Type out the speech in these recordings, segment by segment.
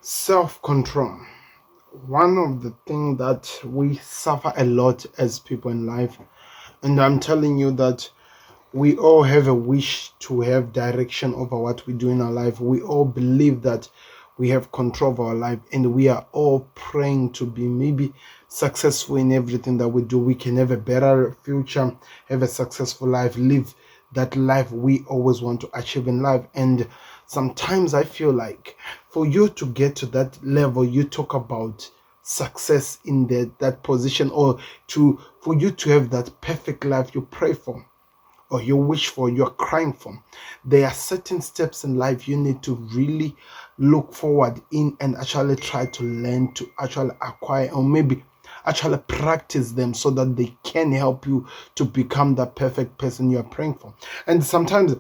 Self-control. One of the things that we suffer a lot as people in life, and I'm telling you that we all have a wish to have direction over what we do in our life. We all believe that we have control of our life, and we are all praying to be maybe successful in everything that we do. We can have a better future, have a successful life, live that life we always want to achieve in life. And sometimes I feel like for you to get to that level, you talk about success in that position, or to for you to have that perfect life you pray for or you wish for, you're crying for. There are certain steps in life you need to really look forward in and actually try to learn to actually acquire, or maybe actually practice them so that they can help you to become that perfect person you're praying for. And sometimes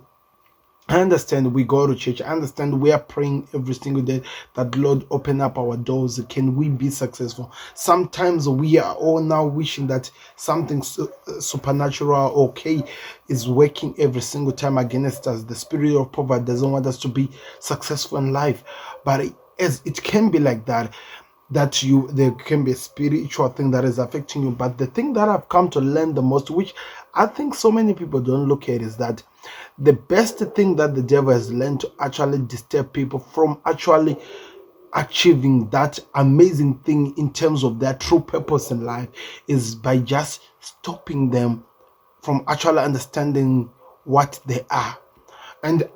I understand we go to church. I understand we are praying every single day that Lord open up our doors. Can we be successful? Sometimes we are all now wishing that something supernatural, okay, is working every single time against us. The spirit of poverty doesn't want us to be successful in life, but as it can be like that, there can be a spiritual thing that is affecting you. But the thing that I've come to learn the most, which I think so many people don't look at, is that the best thing that the devil has learned to actually disturb people from actually achieving that amazing thing in terms of their true purpose in life is by just stopping them from actually understanding what they are. and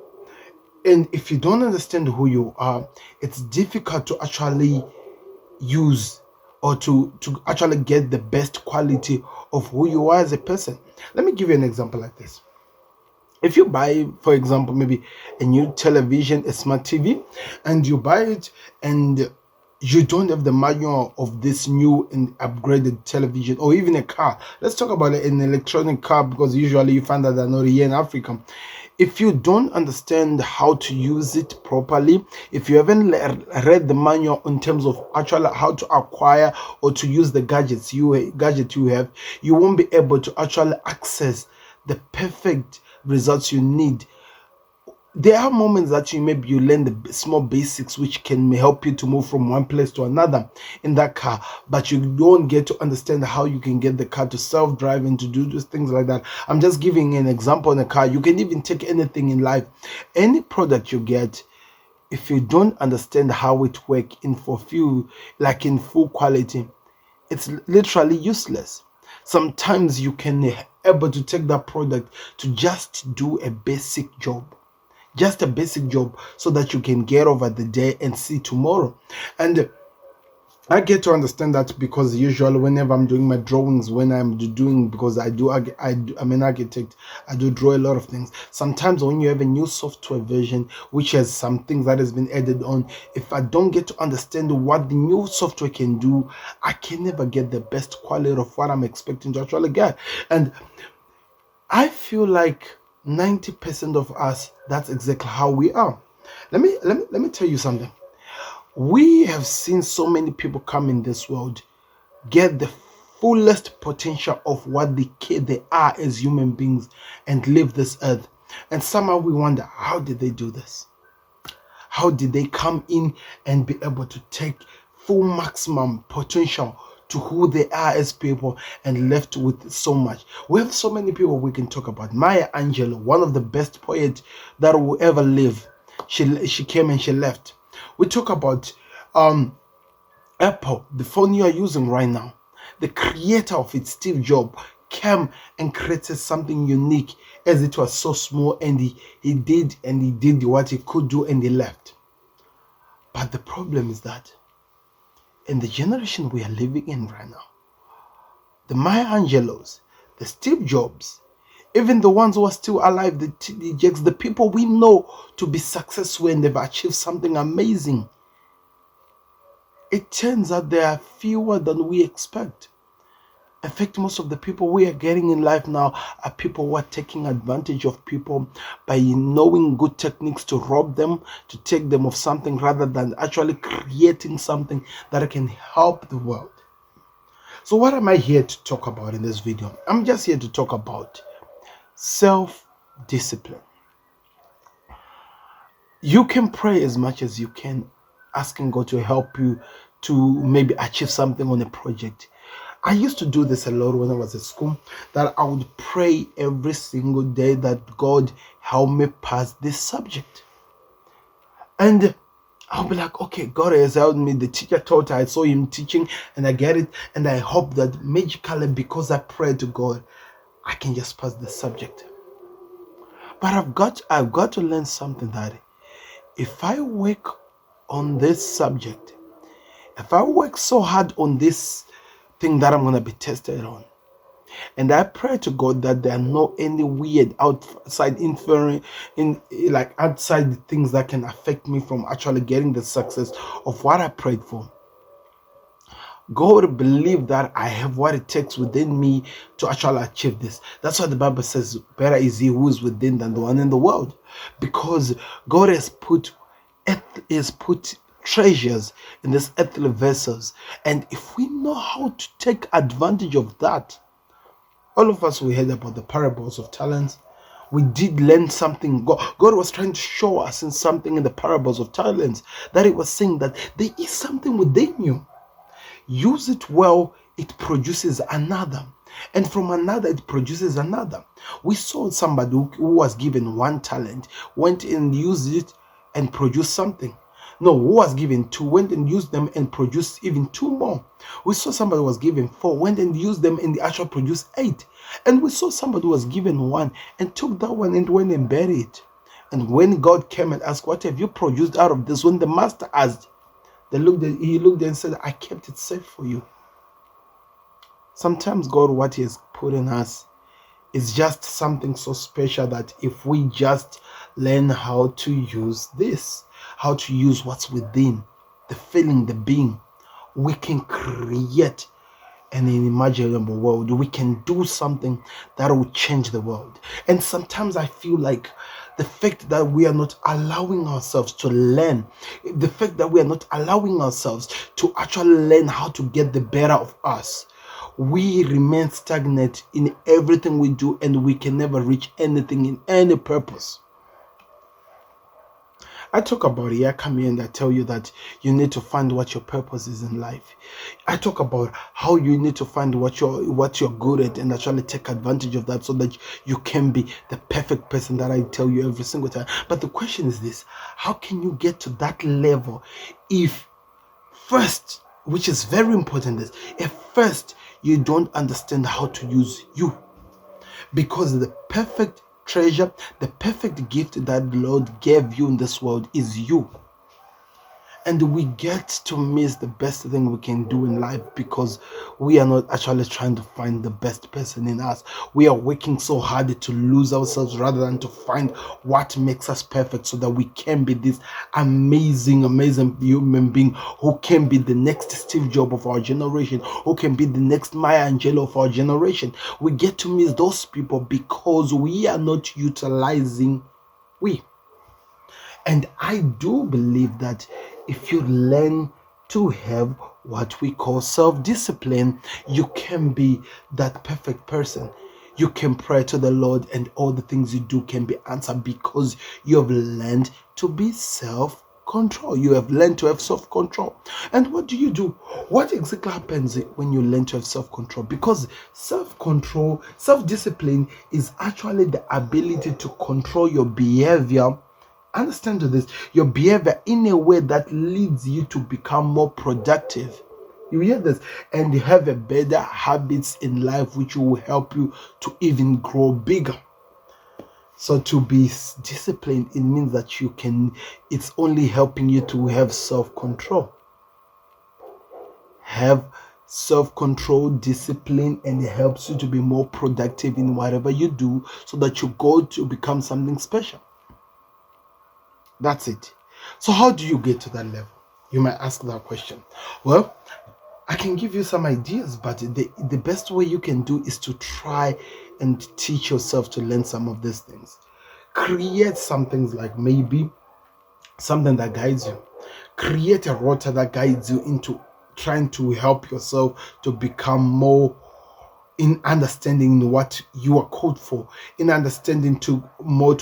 and if you don't understand who you are, it's difficult to actually use or to actually get the best quality of who you are as a person. Let me give you an example like this. If you buy, for example, maybe a new television, a smart TV, and you buy it and you don't have the manual of this new and upgraded television, or even a car. Let's talk about an electronic car, because usually you find that they're not here in Africa. If you don't understand how to use it properly, if you haven't read the manual in terms of actually how to acquire or to use the gadget you have, you won't be able to actually access the perfect results you need. There are moments that you learn the small basics which can help you to move from one place to another in that car, but you don't get to understand how you can get the car to self-drive and to do those things like that. I'm just giving an example in a car. You can even take anything in life, any product you get. If you don't understand how it works in full quality, it's literally useless. Sometimes you can able to take that product to just do a basic job, so that you can get over the day and see tomorrow. And I get to understand that because usually whenever I'm doing my drawings, when I'm doing, because I'm an architect, I do draw a lot of things. Sometimes when you have a new software version which has some things that has been added on, if I don't get to understand what the new software can do, I can never get the best quality of what I'm expecting to actually get. And I feel like 90% of us, that's exactly how we are. Let me tell you something. We have seen so many people come in this world, get the fullest potential of what they are as human beings, and live this earth. And somehow we wonder, how did they do this? How did they come in and be able to take full maximum potential to who they are as people and left with so much? We have so many people we can talk about. Maya Angelou, one of the best poets that will ever live. She came and she left. We talk about Apple, the phone you are using right now. The creator of it, Steve Jobs, came and created something unique, as it was so small, and he did what he could do, and he left. But the problem is that in the generation we are living in right now, the Maya Angelos, the Steve Jobs, even the ones who are still alive, the TD Jakes, the people we know to be successful and they've achieved something amazing, it turns out there are fewer than we expect. In fact, most of the people we are getting in life now are people who are taking advantage of people by knowing good techniques to rob them, to take them of something, rather than actually creating something that can help the world. So what am I here to talk about in this video? I'm just here to talk about self-discipline. You can pray as much as you can asking God to help you to maybe achieve something on a project. I used to do this a lot when I was at school, that I would pray every single day that God help me pass this subject. And I'll be like, okay, God has helped me. The teacher taught, I saw him teaching, and I get it. And I hope that magically, because I prayed to God, I can just pass the subject. But I've got to learn something, that if I work on this subject, if I work so hard on this thing that I'm going to be tested on, and I pray to God that there are no any weird outside interfering in, like outside things that can affect me from actually getting the success of what I prayed for, God believe that I have what it takes within me to actually achieve this. That's why the Bible says, better is he who is within than the one in the world. Because God has put treasures in these earthly vessels. And if we know how to take advantage of that, all of us, we heard about the parables of talents. We did learn something. God was trying to show us in something in the parables of talents, that he was saying that there is something within you. Use it well, it produces another. And from another, it produces another. We saw somebody who was given 1 talent, went and used it and produced something. No, who was given 2, went and used them and produced even 2 more. We saw somebody who was given 4, went and used them and they actually produced 8. And we saw somebody who was given 1 and took that one and went and buried it. And when God came and asked, what have you produced out of this? When the master asked, he looked and said, I kept it safe for you. Sometimes God, what he has put in us is just something so special that if we just learn how to use this, how to use what's within, the feeling, the being, we can create an unimaginable world. We can do something that will change the world. And sometimes I feel like the fact that we are not allowing ourselves to learn, the fact that we are not allowing ourselves to actually learn how to get the better of us, we remain stagnant in everything we do, and we can never reach anything in any purpose. I talk about it. I come here and I tell you that you need to find what your purpose is in life. I talk about how you need to find what you're good at and actually take advantage of that, so that you can be the perfect person that I tell you every single time. But the question is this: how can you get to that level if first, which is very important, is if first you don't understand how to use you? Because the perfect treasure, the perfect gift that the Lord gave you in this world is you. And we get to miss the best thing we can do in life because we are not actually trying to find the best person in us. We are working so hard to lose ourselves rather than to find what makes us perfect, so that we can be this amazing human being who can be the next Steve Jobs of our generation, who can be the next Maya Angelou of our generation. We get to miss those people because we are not utilizing we. And I do believe that if you learn to have what we call self-discipline, you can be that perfect person. You can pray to the Lord and all the things you do can be answered because you have learned to be self-control. You have learned to have self-control. And what do? What exactly happens when you learn to have self-control? Because self-control, self-discipline is actually the ability to control your behavior. Understand this, your behavior in a way that leads you to become more productive. You hear this? And have a better habits in life which will help you to even grow bigger. So to be disciplined, it means that it's only helping you to have self-control. Have self-control, discipline, and it helps you to be more productive in whatever you do, so that you go to become something special. That's it. So how do you get to that level? You might ask that question. Well, I can give you some ideas, but the best way you can do is to try and teach yourself to learn some of these things. Create some things, like maybe something that guides you. Create a rota that guides you into trying to help yourself to become more in understanding what you are called for, in understanding to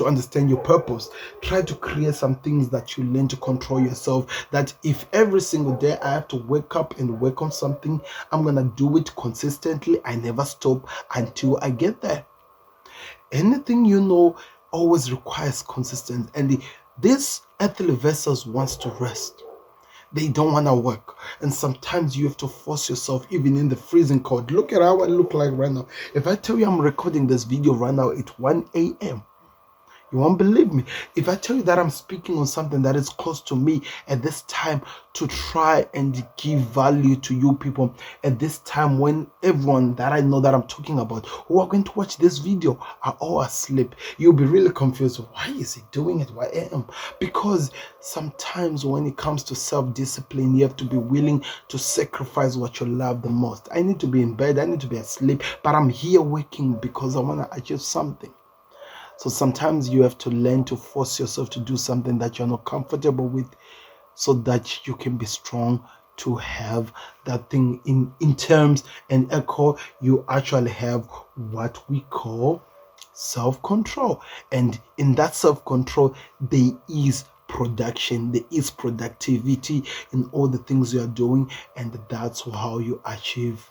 understand your purpose. Try to create some things that you learn to control yourself, that if every single day I have to wake up and work on something, I'm gonna do it consistently. I never stop until I get there. Anything always requires consistency, and this earthly vessels wants to rest. They don't want to work, and sometimes you have to force yourself, even in the freezing cold. Look at how I look like right now. If I tell you I'm recording this video right now at 1 a.m., you won't believe me. If I tell you that I'm speaking on something that is close to me at this time, to try and give value to you people at this time, when everyone that I know that I'm talking about who are going to watch this video are all asleep, you'll be really confused. Why is he doing it? Why am? Because sometimes when it comes to self-discipline, you have to be willing to sacrifice what you love the most. I need to be in bed, I need to be asleep, but I'm here working because I want to achieve something. So sometimes you have to learn to force yourself to do something that you're not comfortable with, so that you can be strong to have that thing in terms and echo. You actually have what we call self-control, and in that self-control there is production, there is productivity in all the things you are doing, and that's how you achieve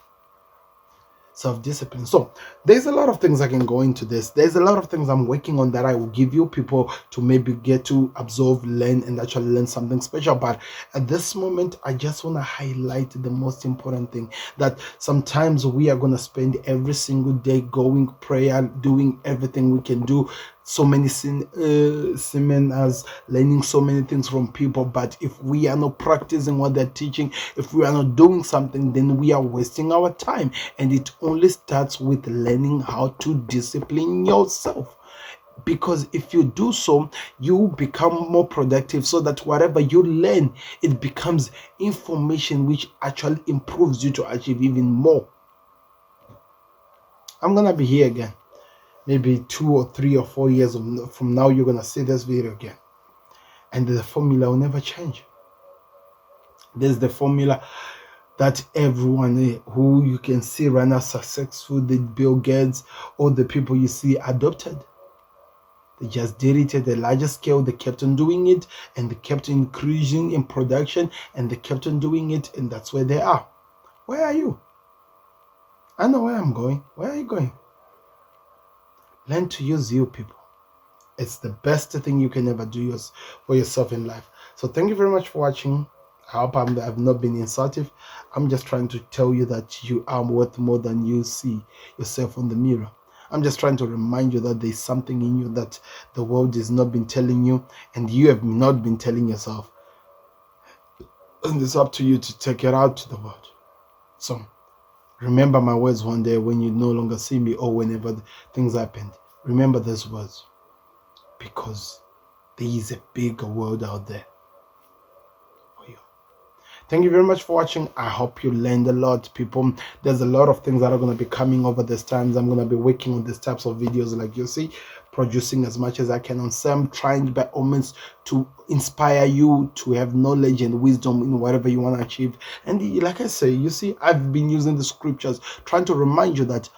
self-discipline. So there's a lot of things I can go into this. There's a lot of things I'm working on that I will give you people to maybe get to absorb, learn, and actually learn something special. But at this moment, I just want to highlight the most important thing, that sometimes we are going to spend every single day going prayer, doing everything we can do, so many seminars, learning so many things from people, but if we are not practicing what they're teaching, if we are not doing something, then we are wasting our time. And it only starts with learning how to discipline yourself, because if you do so, you become more productive, so that whatever you learn, it becomes information which actually improves you to achieve even more. I'm gonna be here again, maybe 2 or 3 or 4 years from now. You're gonna see this video again, and the formula will never change. There's the formula that everyone who you can see right now successful, the Bill Gates, all the people you see adopted. They just did it at a larger scale. They kept on doing it, and they kept increasing in production, and they kept on doing it, and that's where they are. Where are you? I know where I'm going. Where are you going? Learn to use you, people. It's the best thing you can ever do for yourself in life. So thank you very much for watching. I hope I've not been insultive. I'm just trying to tell you that you are worth more than you see yourself on the mirror. I'm just trying to remind you that there's something in you that the world has not been telling you, and you have not been telling yourself. And it's up to you to take it out to the world. So remember my words one day when you no longer see me, or whenever things happened. Remember those words, because there is a bigger world out there for you. Thank you very much for watching. I hope you learned a lot, people. There's a lot of things that are going to be coming over these times. I'm going to be working on these types of videos, like you see, producing as much as I can on some, trying by all means to inspire you to have knowledge and wisdom in whatever you want to achieve. And like I say, you see, I've been using the scriptures, trying to remind you that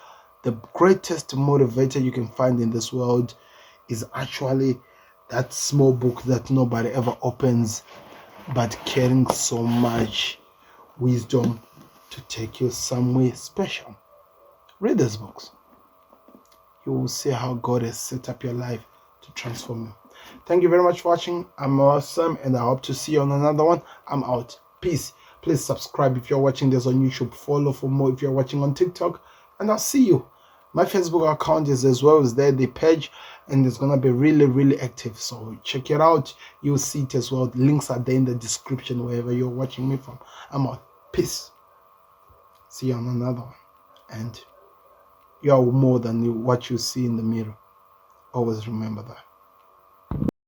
the greatest motivator you can find in this world is actually that small book that nobody ever opens, but carrying so much wisdom to take you somewhere special. Read these books. You will see how God has set up your life to transform you. Thank you very much for watching. I'm awesome, and I hope to see you on another one. I'm out. Peace. Please subscribe if you're watching this on YouTube. Follow for more if you're watching on TikTok. And I'll see you. My Facebook account is as well as there, the page, and it's gonna be really active. So check it out. You'll see it as well. Links are there in the description wherever you're watching me from. I'm out. Peace. See you on another one. And you are more than what you see in the mirror. Always remember that.